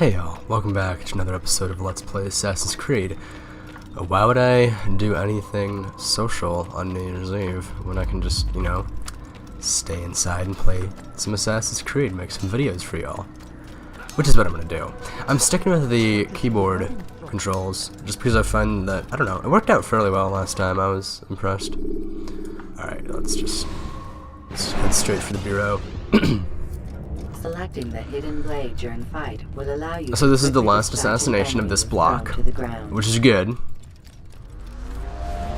Hey y'all, welcome back to another episode of Let's Play Assassin's Creed. Why would I do anything social on New Year's Eve when I can just, stay inside and play some Assassin's Creed, make some videos for y'all? Which is what I'm gonna do. I'm sticking with the keyboard controls just because I find that, I don't know, it worked out fairly well last time. I was impressed. Alright, let's head straight for the bureau. Selecting the hidden blade during fight will allow you. So this is the last assassination of this block, which is good.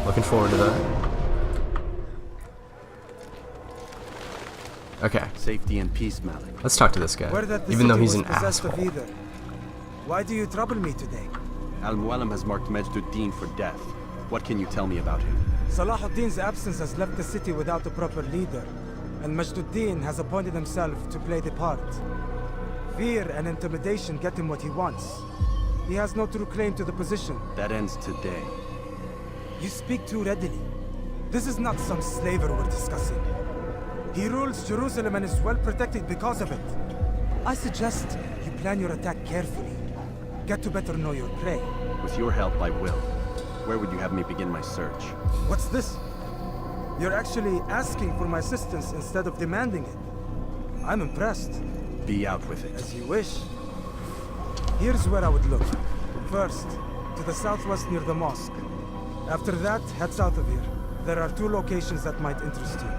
Looking forward to that. Okay. Safety and peace, Malik. Let's talk to this guy, even though he's an asshole. Why do you trouble me today? Al-Mualim has marked Majd-ud-Din for death. What can you tell me about him? Salah ad-Din's absence has left the city without a proper leader, and Majd-ud-Din has appointed himself to play the part. Fear and intimidation get him what he wants. He has no true claim to the position. That ends today. You speak too readily. This is not some slaver we're discussing. He rules Jerusalem and is well protected because of it. I suggest you plan your attack carefully. Get to better know your prey. With your help, I will. Where would you have me begin my search? What's this? You're actually asking for my assistance instead of demanding it. I'm impressed. Be out with it. As you wish. Here's where I would look. First, to the southwest near the mosque. After that, head south of here. There are two locations that might interest you.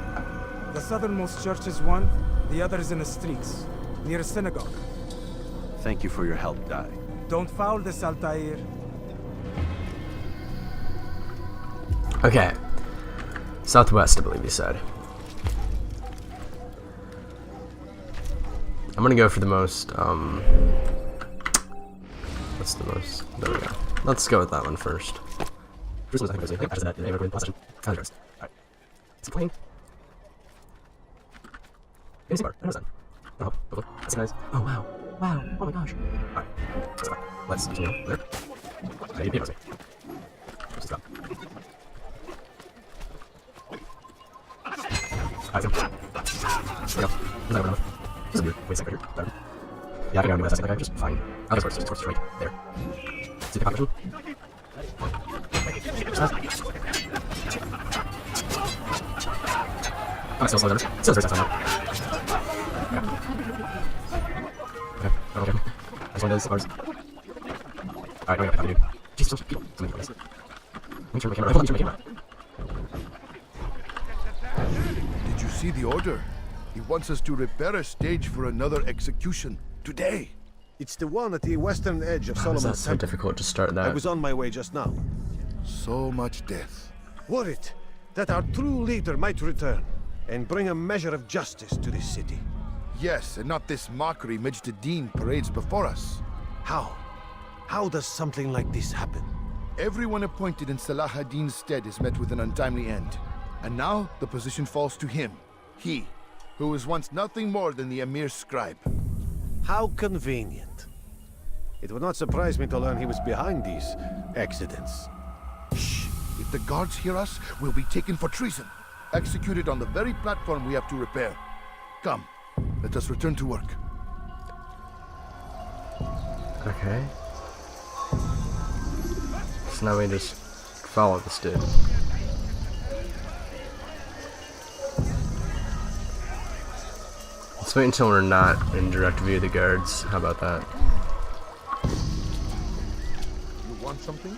The southernmost church is one, the other is in the streets, near a synagogue. Thank you for your help, Dai. Don't foul this, Altair. Okay. Southwest, I believe you said. I'm gonna go for the most, what's the most? There we go. Let's go with that one first. Alright. It's a plane. It's a bar. I know that. Oh, lovely. That's nice. Oh, wow. Wow. Oh my gosh. Alright. Let's continue. There. Okay, you pay me. Just stop. Alright, there we go. There's that one. This is weird. Wait a second right here. Yeah, I can go into that second. Okay, just fine. I'll just horse right there. See the combination? Oh, still slow there. Still very slow. Okay. I just want those cars. Alright, no, dude. Jesus, people. So many cars. Let me turn my camera. Let me turn my camera. Did you see the order? He wants us to repair a stage for another execution. Today. It's the one at the western edge of How is Solomon's that so Temple. difficult to start that? I was on my way just now. So much death. Worried that our true leader might return and bring a measure of justice to this city. Yes, and not this mockery Majd-ud-Din parades before us. How? How does something like this happen? Everyone appointed in Salah ad-Din's stead is met with an untimely end. And now the position falls to him. He, who was once nothing more than the Emir's scribe. How convenient. It would not surprise me to learn he was behind these accidents. Shh! If the guards hear us, we'll be taken for treason. Executed on the very platform we have to repair. Come, let us return to work. Okay. So now we just follow this dude. Let's wait until we're not in direct view of the guards. How about that? You want something?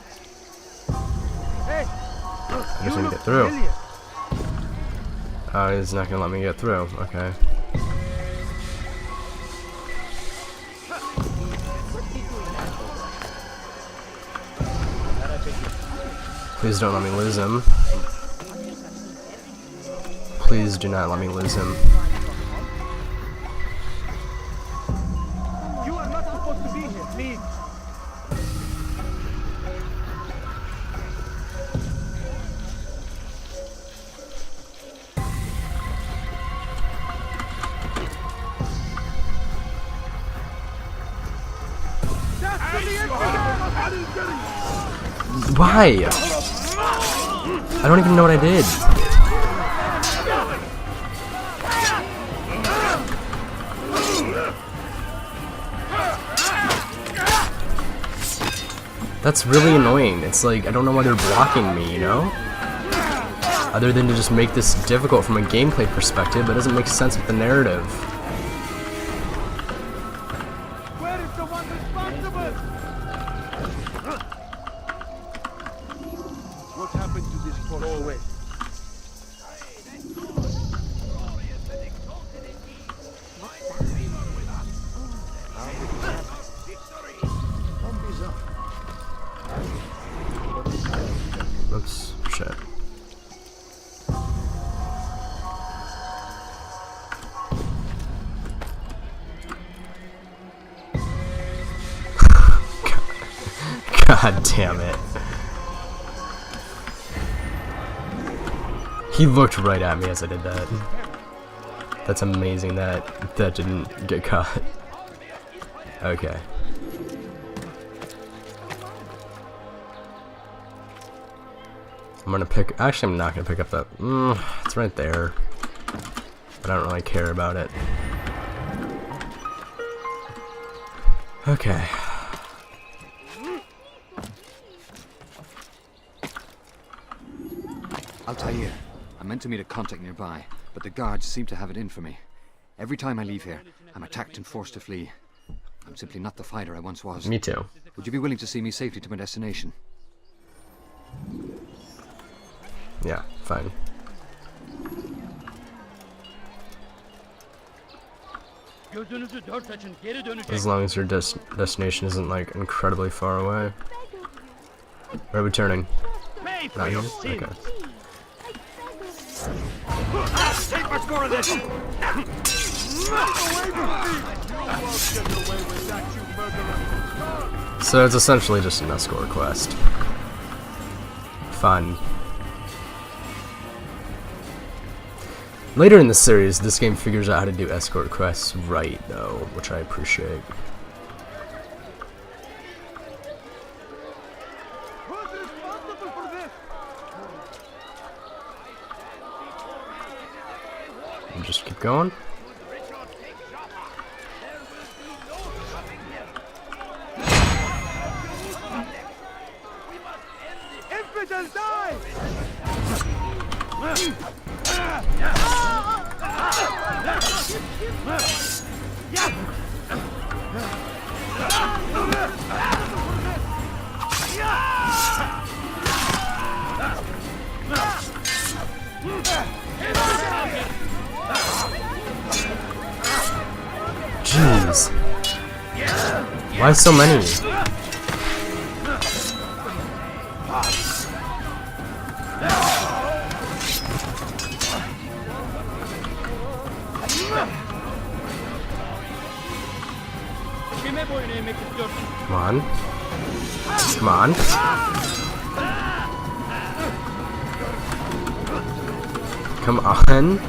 Hey! I guess I can get through. Oh, he's not gonna let me get through. Okay. Please don't let me lose him. Please do not let me lose him. You are not supposed to be here, please. Why? I don't even know what I did. That's really annoying. It's like, I don't know why they're blocking me, you know? Other than to just make this difficult from a gameplay perspective, it doesn't make sense with the narrative. Where is the one responsible? What happened to this poor soul? Go away. Oops, shit. God damn it. He looked right at me as I did that. That's amazing that that didn't get caught. Okay. I'm gonna pick. Actually, I'm not gonna pick up that. It's right there. But I don't really care about it. Okay. Altair, I meant to meet a contact nearby, but the guards seem to have it in for me. Every time I leave here, I'm attacked and forced to flee. I'm simply not the fighter I once was. Me too. Would you be willing to see me safely to my destination? Yeah, fine. As long as your destination isn't like incredibly far away. Where are we turning? Not here? Okay. Take much more of this! So it's essentially just an escort quest. Fun. Later in the series, this game figures out how to do escort quests right, though, which I appreciate. And just keep going. Infidels die! Jeez. Why so many? Come on. Come on. Come on.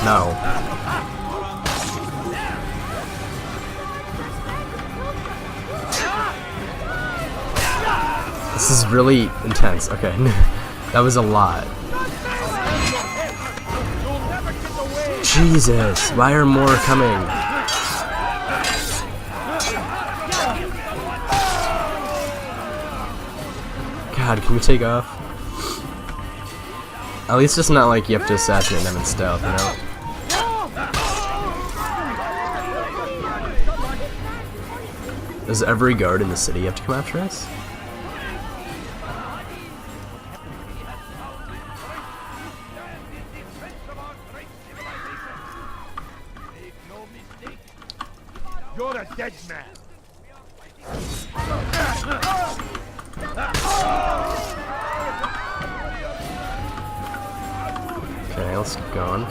No. This is really intense. Okay. That was a lot. Jesus. Why are more coming? God, can we take off? At least it's not like you have to assassinate them in stealth, you know? Does every guard in the city have to come after us? You're a dead man! Okay, let's keep going.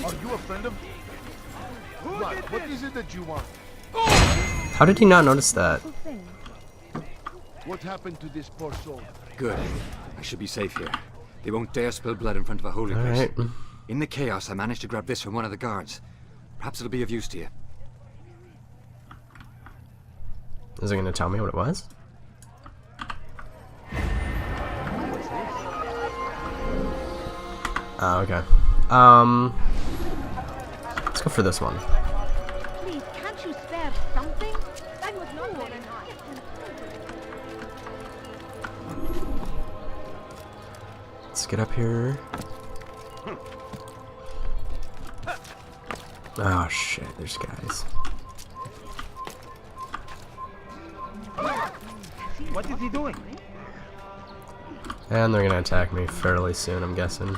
Are you a friend of... Right, what is it that you want? How did he not notice that? What happened to this poor soul? Good. I should be safe here. They won't dare spill blood in front of a holy place. Alright. In the chaos, I managed to grab this from one of the guards. Perhaps it'll be of use to you. Is it gonna tell me what it was? Oh, okay. Let's go for this one. Please, can't you spare something? I would know what I'm Let's get up here. Oh shit, there's guys. What is he doing? And they're gonna attack me fairly soon, I'm guessing.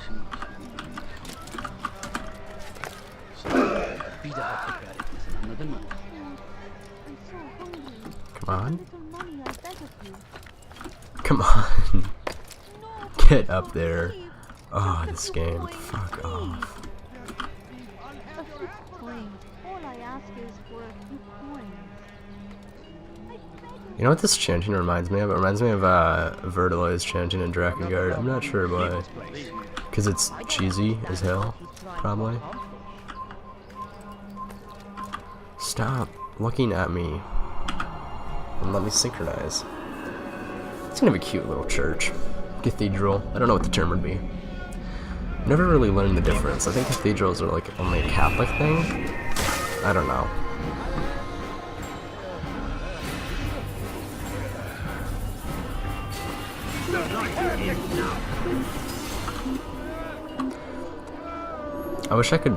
Come on. Come on. Get up there. Oh, this game. Fuck off. You know what this chanting reminds me of? It reminds me of Vertilo's chanting in Drakengard. I'm not sure why. Because it's cheesy as hell, probably. Stop looking at me. And let me synchronize. It's gonna be a cute little church. Cathedral. I don't know what the term would be. Never really learned the difference. I think cathedrals are like only a Catholic thing. I don't know. I wish I could.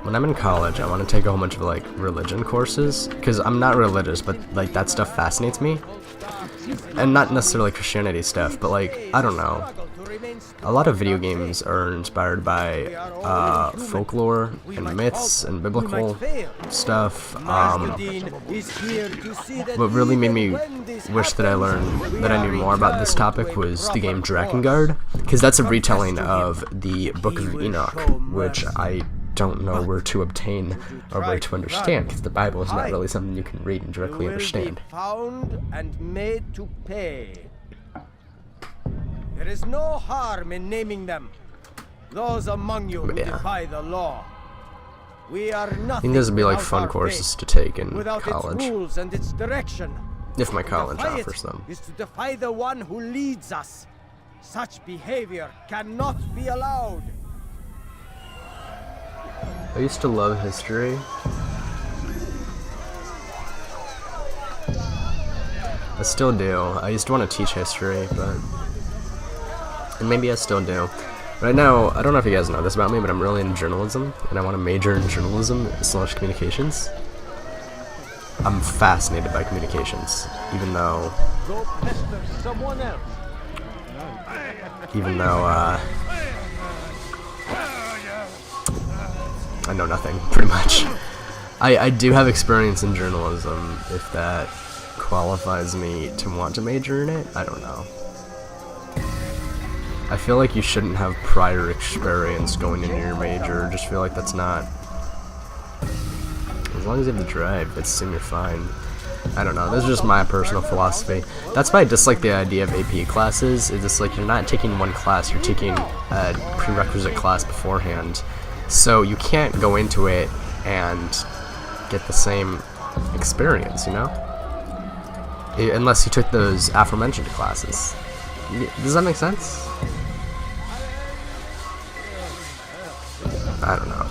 When I'm in college, I want to take a whole bunch of like religion courses, because I'm not religious, but like that stuff fascinates me. And not necessarily Christianity stuff, but like, I don't know. A lot of video games are inspired by folklore and myths and biblical stuff. What really made me wish that I knew more about this topic was the game Drakengard, because that's a retelling of the Book of Enoch, which I don't know where to obtain or where to understand, because the Bible is not really something you can read and directly understand. Found and made to pay. There is no harm in naming them. Those among you who defy the law. We are nothing. I think those would be like fun courses to take in college. Its rules and its direction. If my college offers them. Is to defy the one who leads us. Such behavior cannot be allowed. I used to love history. I still do. I used to want to teach history, but... And maybe I still do. Right now, I don't know if you guys know this about me, but I'm really into journalism, and I want to major in journalism / communications. I'm fascinated by communications, even though... I know nothing, pretty much. I do have experience in journalism, if that qualifies me to want to major in it. I don't know. I feel like you shouldn't have prior experience going into your major. I just feel like that's not... As long as you have the drive, it's you're fine. I don't know, this is just my personal philosophy. That's why I dislike the idea of AP classes. It's just like you're not taking one class, you're taking a prerequisite class beforehand. So you can't go into it and get the same experience, you know? Unless you took those aforementioned classes. Does that make sense? I don't know.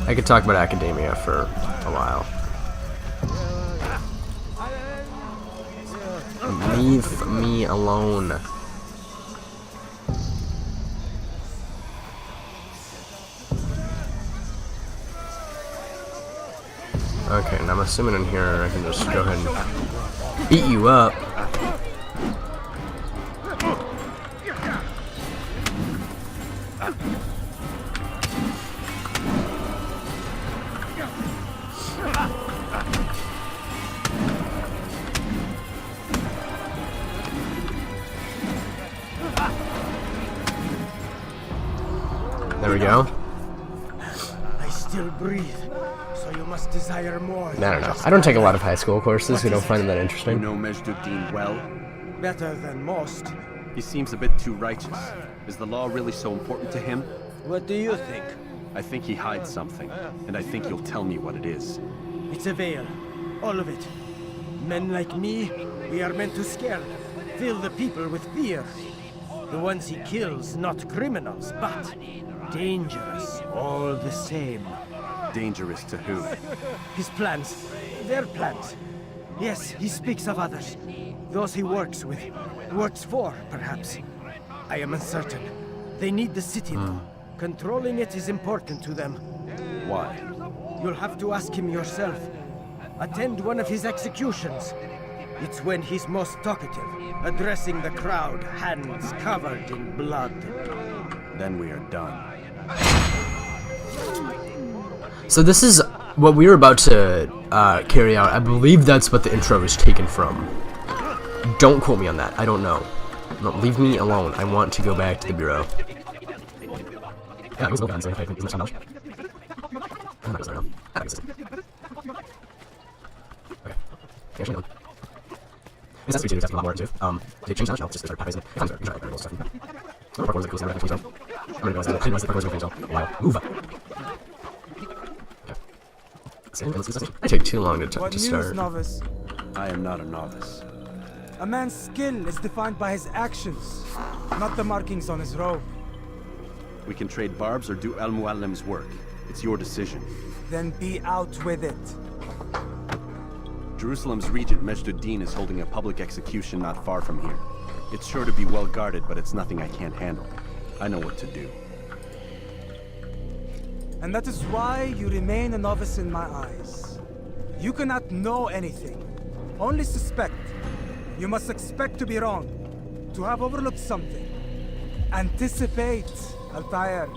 I could talk about academia for a while. Leave me alone. Okay, and I'm assuming in here I can just go ahead and beat you up. There we go. I still breathe. So you must desire more. I don't know. I don't take a lot of high school courses. We don't find them that interesting. You know Majd well? Better than most. He seems a bit too righteous. Is the law really so important to him? What do you think? I think he hides something, and I think you'll tell me what it is. It's a veil. All of it. Men like me, we are meant to scare, fill the people with fear. The ones he kills, not criminals, but dangerous all the same. Dangerous to who? His plans. Their plans. Yes, he speaks of others. Those he works with. Works for, perhaps. I am uncertain. They need the city, though. Controlling it is important to them. Why? You'll have to ask him yourself. Attend one of his executions. It's when he's most talkative, addressing the crowd, hands covered in blood. Then we are done. So this is what we were about to carry out. I believe that's what the intro is taken from. Don't quote me on that. I don't know. No, leave me alone. I want to go back to the bureau. Yeah, he's guns. I think he's much. Okay. Actually, no. This has to be a lot more too. They changed the shell just to start passing. If I'm sorry, you know, stuff. No parkour is the coolest thing I've ever changed. I'm gonna go outside. I didn't realize the parkour was going to change. Wow. Move up. Okay. I take too long to What news, start. novice? I am not a novice. A man's skill is defined by his actions, not the markings on his robe. We can trade barbs or do Al Muallim's work. It's your decision. Then be out with it. Jerusalem's regent Majd-ud-Din is holding a public execution not far from here. It's sure to be well guarded, but it's nothing I can't handle. I know what to do. And that is why you remain a novice in my eyes. You cannot know anything, only suspect. You must expect to be wrong, to have overlooked something. Anticipate, Altair.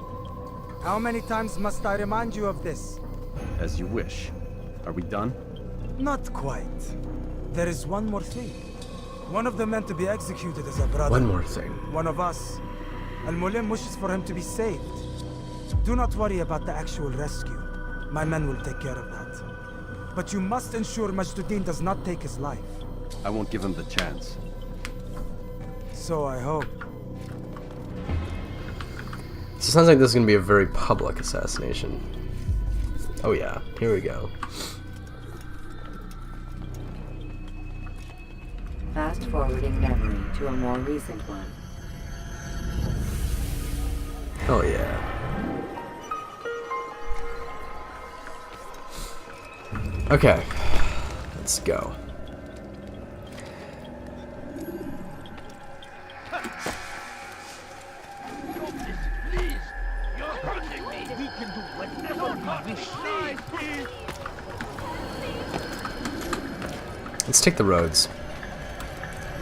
How many times must I remind you of this? As you wish. Are we done? Not quite. There is one more thing. One of the men to be executed is a brother. One more thing. One of us. Al-Mulim wishes for him to be saved. Do not worry about the actual rescue. My men will take care of that. But you must ensure Majd-ud-Din does not take his life. I won't give him the chance. So I hope. So it sounds like this is going to be a very public assassination. Oh yeah, here we go. Fast forwarding memory to a more recent one. Oh yeah. Okay, let's go. Let's take the roads.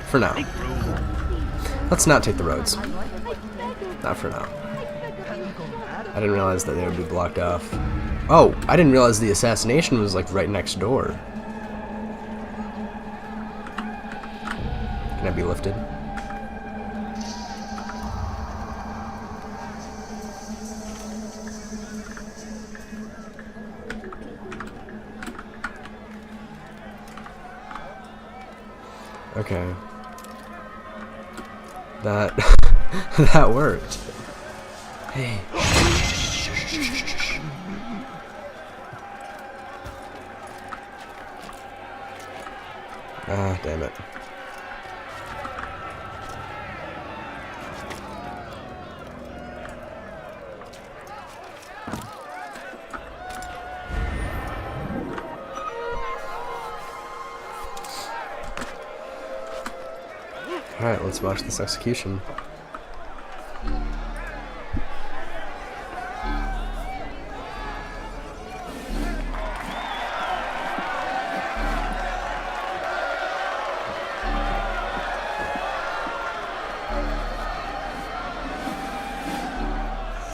For now. Let's not take the roads. Not for now. I didn't realize that they would be blocked off. Oh, I didn't realize the assassination was like right next door. Can I be lifted? Okay. That that worked. Hey. Ah, damn it. Alright, let's watch this execution.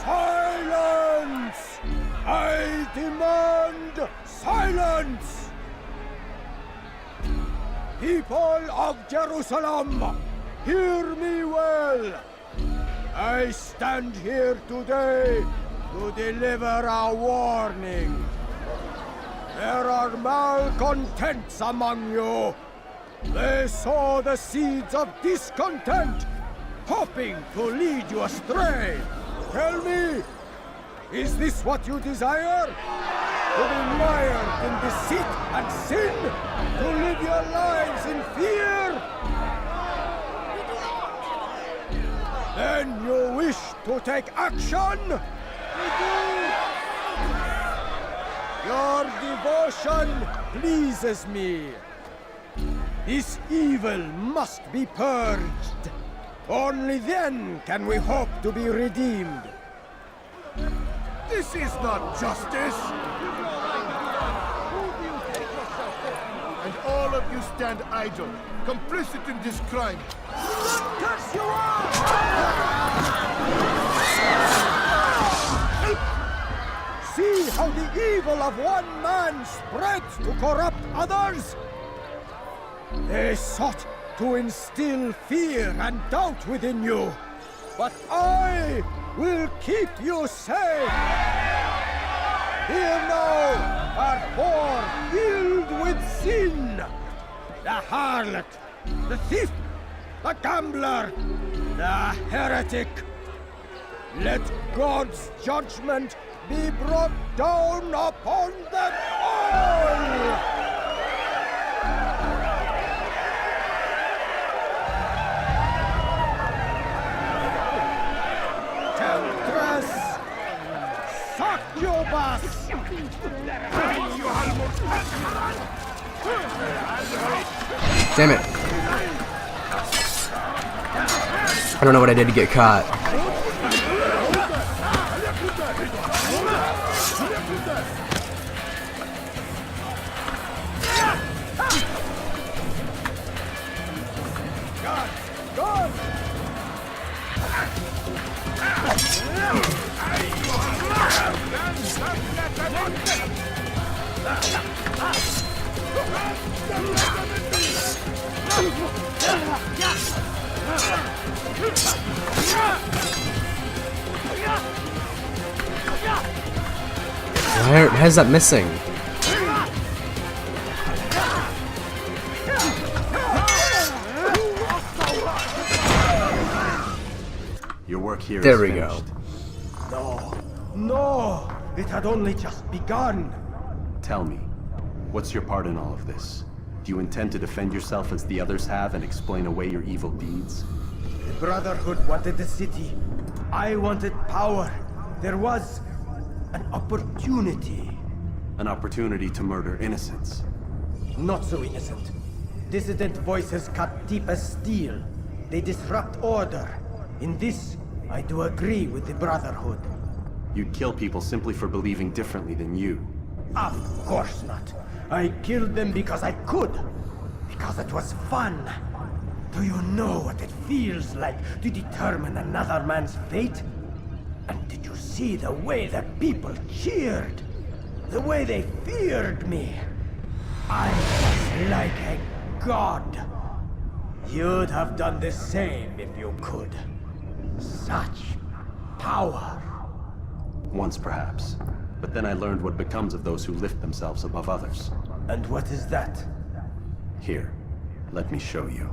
Silence! I demand silence! People of Jerusalem, hear me well. I stand here today to deliver a warning. There are malcontents among you. They sow the seeds of discontent, hoping to lead you astray. Tell me, Is this what you desire? To be mired in deceit and sin? To live your lives in fear? Then you wish to take action? Your devotion pleases me. This evil must be purged. Only then can we hope to be redeemed. This is not justice! And all of you stand idle, complicit in this crime. Curse you all! See how the evil of one man spreads to corrupt others? They sought to instill fear and doubt within you. But I will keep you safe. Here now are four filled with sin. The harlot, the thief, the gambler, the heretic. Let God's judgment be brought down upon them all! Succubus! Damn it. I don't know what I did to get caught. Why is that missing? Your work here There is we finished. No, no! It had only just begun. Tell me, what's your part in all of this? Do you intend to defend yourself as the others have and explain away your evil deeds? The Brotherhood wanted the city. I wanted power. There was an opportunity. An opportunity to murder innocents. Not so innocent. Dissident voices cut deep as steel. They disrupt order. In this, I do agree with the Brotherhood. You'd kill people simply for believing differently than you. Of course not. I killed them because I could. Because it was fun. Do you know what it feels like to determine another man's fate? And did you see the way the people cheered? The way they feared me? I was like a god. You'd have done the same if you could. Such power. Once perhaps. But then I learned what becomes of those who lift themselves above others. And what is that? Here, let me show you.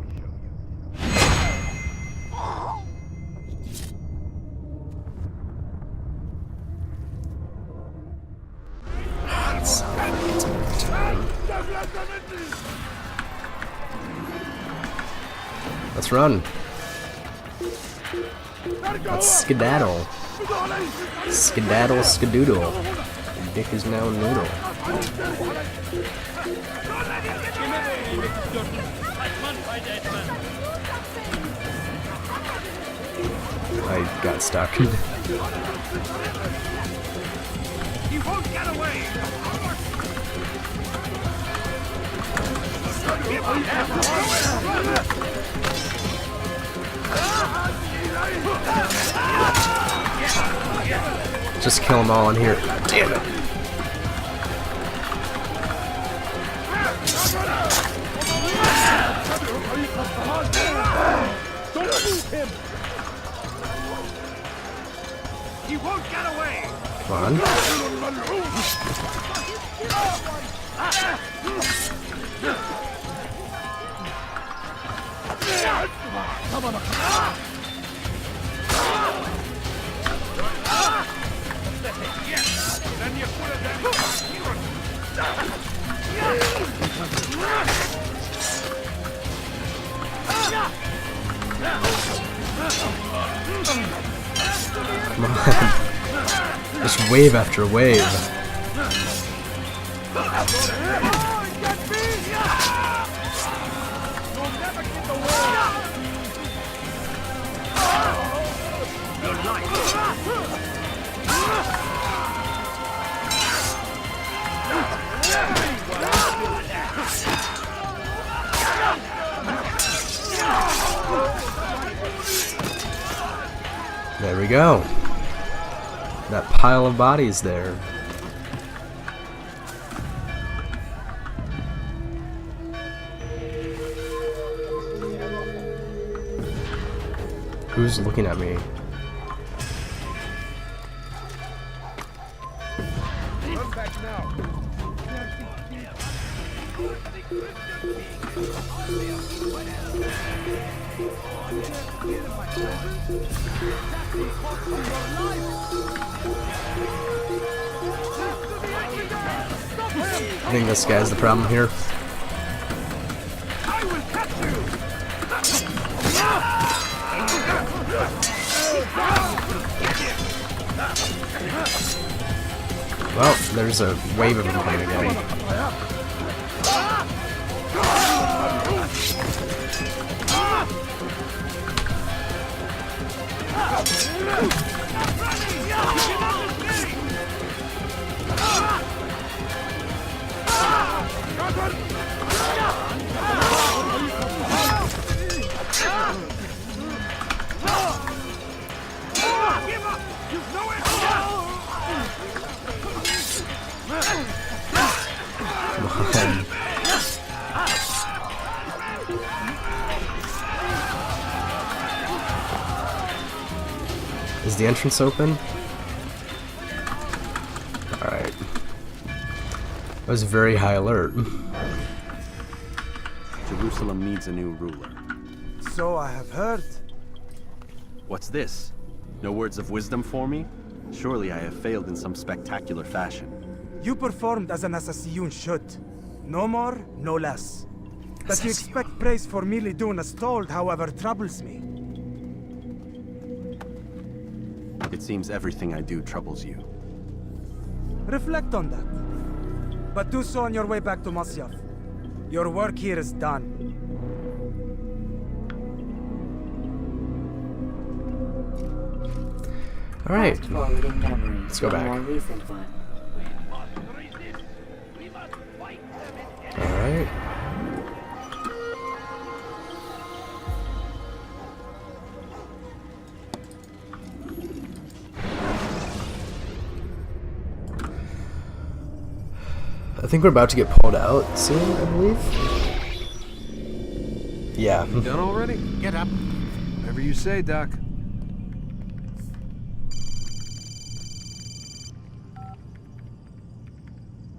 Let's run. Let's skedaddle. Skedaddle, skadoodle. Your dick is now a noodle. I got stuck. He won't get away! Just kill them all in here. Damn it. Don't move him! He won't get away! Come on. Come on. Just wave after wave. There we go. That pile of bodies there. Who's looking at me? Run back now. I think this guy's the problem here. I will catch you. Well, there's a wave of them coming again. Is the entrance open? Alright. That was very high alert. Jerusalem needs a new ruler. So I have heard. What's this? No words of wisdom for me? Surely I have failed in some spectacular fashion. You performed as an assassin should. No more, no less. That you expect praise for merely doing as told, however, troubles me. It seems everything I do troubles you. Reflect on that. But do so on your way back to Masyaf. Your work here is done. Alright. Fast-forwarding memory Let's go to a back. more recent one. Alright. I think we're about to get pulled out soon, I believe. Yeah. You done already? Get up. Whatever you say, Doc.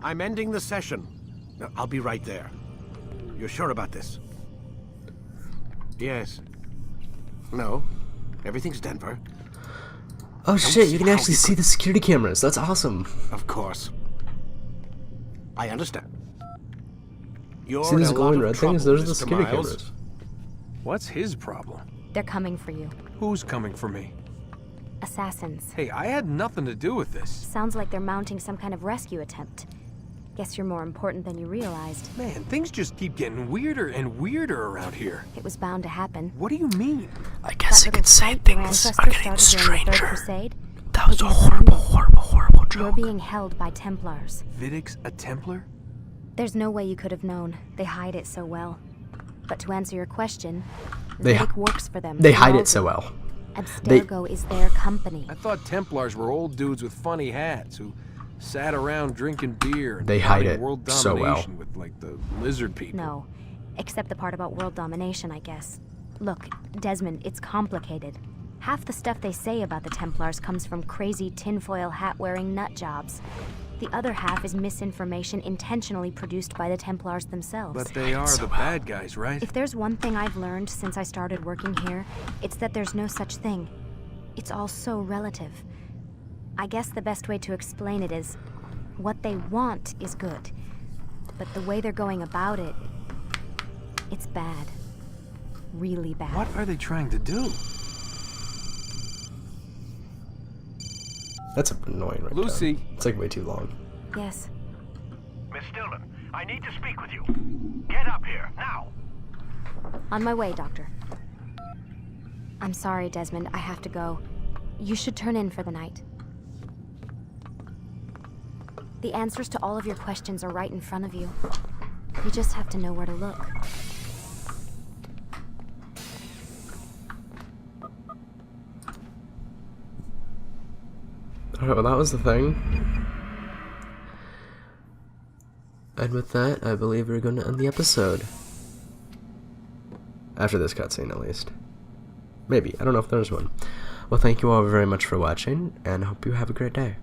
I'm ending the session. I'll be right there. You're sure about this? Yes. No. Everything's Denver. Oh shit, you can actually see the security cameras. That's awesome. Of course. I understand. You're See those in a lot glowing of red trouble, things? Those are the Mr. security Miles. cameras. What's his problem? They're coming for you. Who's coming for me? Assassins. Hey, I had nothing to do with this. Sounds like they're mounting some kind of rescue attempt. Guess you're more important than you realized. Man, things just keep getting weirder and weirder around here. It was bound to happen. What do you mean? I guess you That could say little fight things your are ancestors getting started during the Third stranger. Crusade. That was a Begins horrible, ending. horrible, horrible You're joke. being held by Templars. Vidic's a Templar? There's no way you could have known. They hide it so well. But to answer your question, They Vidic works for them. They hide All it so do. well. Abstergo is their company. I thought Templars were old dudes with funny hats who sat around drinking beer and They hide plotting it world so well. domination with like the lizard people. No. Except the part about world domination, I guess. Look, Desmond, it's complicated. Half the stuff they say about the Templars comes from crazy tinfoil hat-wearing nut jobs. The other half is misinformation intentionally produced by the Templars themselves. But they are the bad guys, right? If there's one thing I've learned since I started working here, it's that there's no such thing. It's all so relative. I guess the best way to explain it is, What they want is good. But the way they're going about it, it's bad. Really bad. What are they trying to do? That's annoying right Lucy. there. It's like way too long. Yes. Miss Stillman, I need to speak with you. Get up here, now! On my way, Doctor. I'm sorry, Desmond. I have to go. You should turn in for the night. The answers to all of your questions are right in front of you. You just have to know where to look. Alright, well that was the thing. And with that, I believe we're going to end the episode. After this cutscene, at least. Maybe. I don't know if there's one. Well, thank you all very much for watching, and I hope you have a great day.